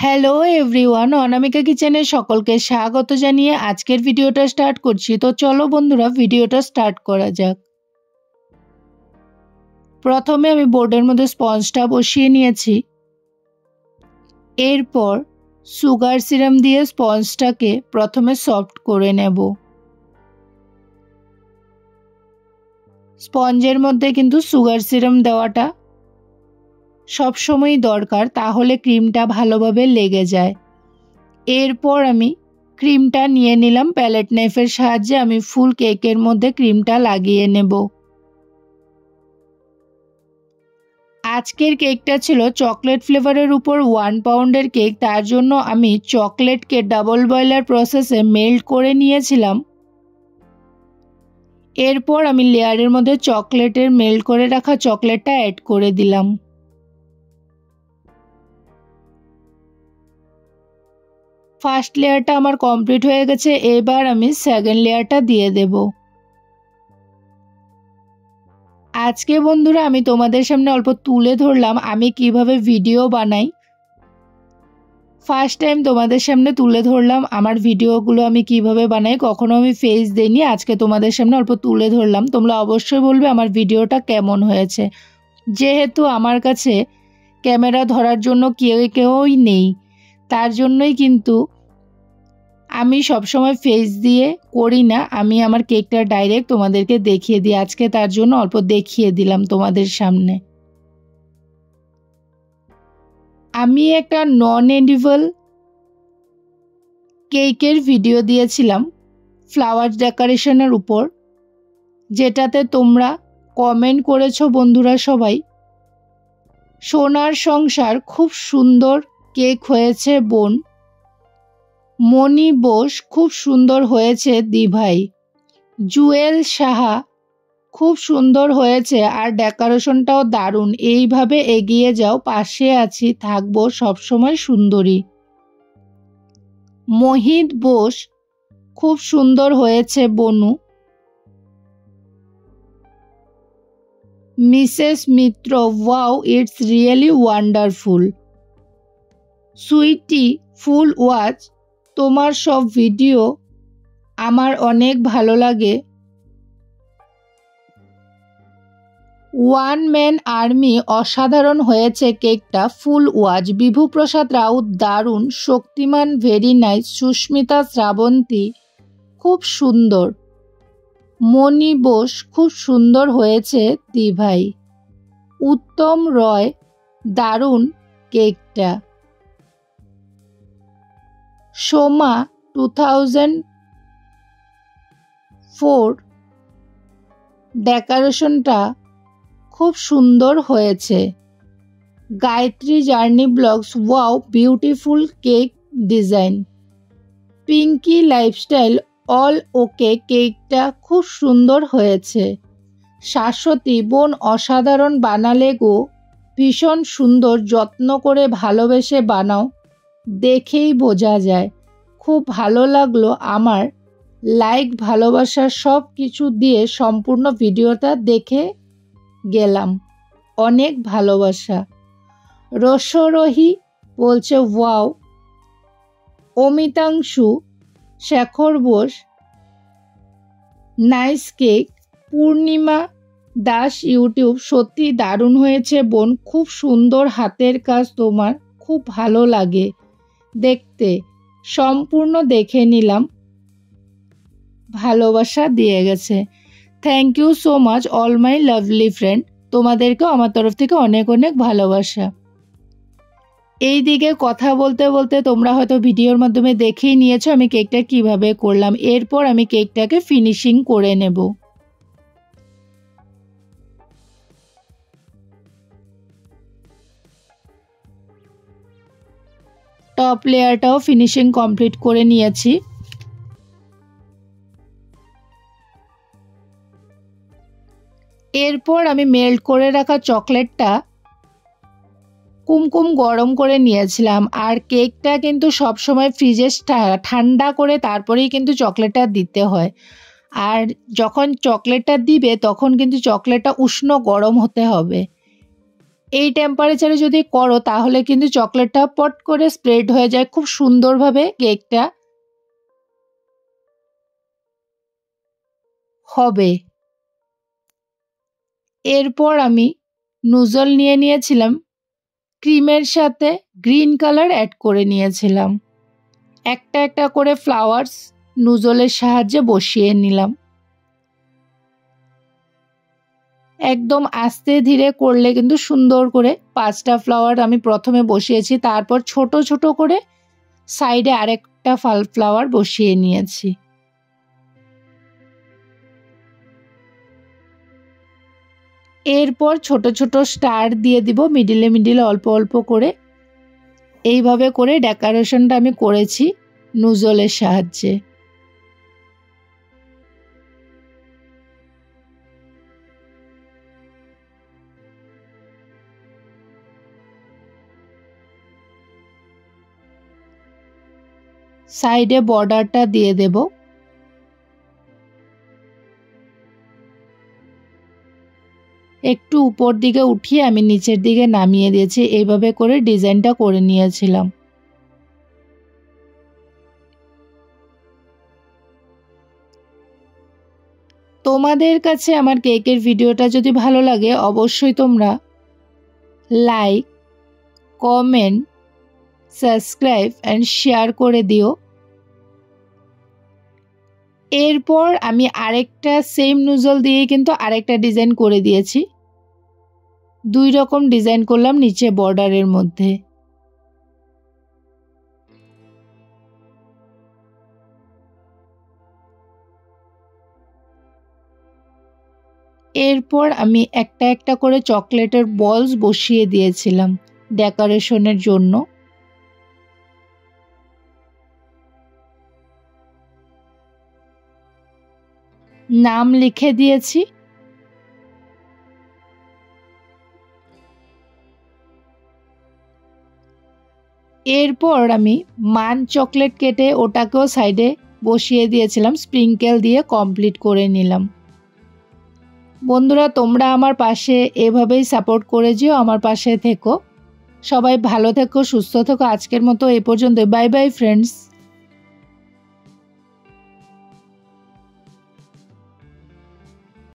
Hello everyone, অনামিকা কিচেনে সকলকে স্বাগত জানিয়ে আজকের ভিডিওটা স্টার্ট করছি। তো চলো বন্ধুরা, ভিডিওটা স্টার্ট করা যাক। প্রথমে আমি বোর্ডের মধ্যে স্পঞ্জটা বসিয়ে নিয়েছি। এরপর সুগার সিরাম দিয়ে স্পঞ্জটাকে প্রথমে সফট করে নেব। স্পঞ্জের মধ্যে কিন্তু সুগার সিরাম দেওয়াটা সবসময়ই দরকার, তাহলে ক্রিমটা ভালোভাবে লেগে যায়। এরপর আমি ক্রিমটা নিয়ে নিলাম, প্যালেট নাইফের সাহায্যে আমি ফুল কেকের মধ্যে ক্রিমটা লাগিয়ে নেব। আজকের কেকটা ছিল চকলেট ফ্লেভারের উপর 1 পাউন্ডের কেক, তার জন্য আমি চকলেটকে ডাবল বয়লার প্রসেসে মেল্ট করে নিয়েছিলাম। এরপর আমি লেয়ারের মধ্যে চকলেটের মেল্ট করে রাখা চকলেটটা অ্যাড করে দিলাম। ফার্স্ট লেয়ারটা আমার কমপ্লিট হয়ে গেছে, এবার আমি সেকেন্ড লেয়ারটা দিয়ে দেব। আজকে বন্ধুরা আমি তোমাদের সামনে অল্প তুলে ধরলাম আমি কিভাবে ভিডিও বানাই। ফার্স্ট টাইম তোমাদের সামনে তুলে ধরলাম আমার ভিডিওগুলো আমি কিভাবে বানাই, কখনো আমি ফেস দেইনি, আজকে তোমাদের সামনে অল্প তুলে ধরলাম। তোমরা অবশ্যই বলবে আমার ভিডিওটা কেমন হয়েছে। যেহেতু আমার কাছে ক্যামেরা ধরার জন্য কেউই নেই, তার জন্যই কিন্তু আমি সবসময় ফেস দিয়ে করি না, আমি আমার কেকটা ডাইরেক্ট তোমাদেরকে দেখিয়ে দিই। আজকে তার জন্য অল্প দেখিয়ে দিলাম তোমাদের সামনে। আমি একটা নন এডিবল কেকের ভিডিও দিয়েছিলাম ফ্লাওয়ার ডেকোরেশনের উপর, যেটাতে তোমরা কমেন্ট করেছো বন্ধুরা সবাই। সোনার সংসার খুব সুন্দর কেক হয়েছে বোন। মনি বোস খুব সুন্দর হয়েছে দিভাই। জুয়েল সাহা খুব সুন্দর হয়েছে, আর ডেকোরেশনটাও দারুণ। এইভাবে এগিয়ে যাও, পাশে আছি, থাকবো সবসময় সুন্দরী। মোহিত বোস খুব সুন্দর হয়েছে বনু। Mrs Mitra wow, it's really wonderful. Sweety full watch, তোমার সব ভিডিও আমার অনেক ভালো লাগে। ওয়ান ম্যান আর্মি, অসাধারণ হয়েছে কেকটা। Full watch. বিভুপ্রসাদ রাউত, দারুণ। শক্তিমান, ভেরি নাইস। সুস্মিতা শ্রাবন্তী, খুব সুন্দর। মনি বোস, খুব সুন্দর হয়েছে দিভাই। উত্তম রয়, দারুণ কেকটা। সোমা 2004, ডেকোরেশনটা খুব সুন্দর হয়েছে। Gayatri journey blogs, wow beautiful cake design. Pinky lifestyle, all okay, কেকটা খুব সুন্দর হয়েছে। শাশ্বতী বোন, অসাধারণ বানালে গো, ভীষণ সুন্দর, যত্ন করে ভালোবেসে বানাও, দেখেই বোঝা যায়। খুব ভালো লাগলো আমার। লাইক, ভালোবাসা সব কিছু দিয়ে সম্পূর্ণ ভিডিওটা দেখে গেলাম, অনেক ভালোবাসা। রসরোহী বলছে wow. Amitanshu Shekhar Bose, nice cake. Purnima Das YouTube, সত্যি দারুণ হয়েছে বোন, খুব সুন্দর হাতের কাজ তোমার, খুব ভালো লাগে দেখতে। সম্পূর্ণ দেখে নিলাম, ভালোবাসা দিয়ে গেছে। Thank you so much all my lovely friend, তোমাদেরকেও আমার তরফ থেকে অনেক অনেক ভালোবাসা। এই দিকে কথা বলতে বলতে তোমরা হয়তো ভিডিওর মাধ্যমে দেখেই নিয়েছো আমি কেকটা কিভাবে করলাম। এরপর আমি কেকটাকে ফিনিশিং করে নেব। টপ লেয়ারটাও ফিনিশিং কমপ্লিট করে নিয়েছি। এরপর আমি মেল্ট করে রাখা চকলেটটা কুমকুম গরম করে নিয়েছিলাম। আর কেকটা কিন্তু সবসময় ফ্রিজে ঠান্ডা করে তারপরেই কিন্তু চকলেটটা দিতে হয়। আর যখন চকলেটটা দিবে তখন কিন্তু চকলেটটা উষ্ণ গরম হতে হবে। এই টেম্পারেচারে যদি করো তাহলে কিন্তু চকলেটটা পট করে স্প্রেড হয়ে যায় খুব সুন্দরভাবে কেকটা হবে। এরপর আমি নুজল নিয়ে নিয়েছিলাম, ক্রিমের সাথে গ্রিন কালার অ্যাড করে নিয়েছিলাম। একটা একটা করে ফ্লাওয়ার্স নুজলের সাহায্যে বসিয়ে নিলাম। একদম আস্তে ধীরে করলে কিন্তু সুন্দর করে 5টা ফ্লাওয়ার আমি প্রথমে বসিয়েছি, তারপর ছোট ছোট করে সাইডে আরেকটা ফ্লাওয়ার বসিয়ে নিয়েছি। এরপর ছোট ছোট স্টার দিয়ে দিব মিডিলে মিডিলে অল্প অল্প করে। এইভাবে করে ডেকোরেশনটা আমি করেছি নুজলের সাহায্যে। সাইডে বর্ডারটা দিয়ে দেব। একটু উপর দিকে উঠিয়ে আমি নিচের দিকে নামিয়ে দিয়েছি। এইভাবে করে ডিজাইনটা করে নিয়েছিলাম। তোমাদের কাছে আমার কেকের ভিডিওটা যদি ভালো লাগে অবশ্যই তোমরা like, comment, subscribe and share করে দিও। এরপর আমি আরেকটা সেম নুজল দিয়ে কিন্তু আরেকটা ডিজাইন করে দিয়েছি। 2 রকম ডিজাইন করলাম নিচে বর্ডারের মধ্যে। এরপর আমি একটা একটা করে চকলেটের বলস বসিয়ে দিয়েছিলাম ডেকোরেশনের জন্য। নাম লিখে দিয়েছি। এরপর আমি মান চকলেট কেটে ওটাকেও সাইডে বসিয়ে দিয়েছিলাম, স্প্রিংকেল দিয়ে কমপ্লিট করে নিলাম। বন্ধুরা তোমরা আমার পাশে এভাবেই সাপোর্ট করে যেও, আমার পাশে থেকো। সবাই ভালো থেকো, সুস্থ থেকো। আজকের মতো এই পর্যন্ত। Bye bye friends.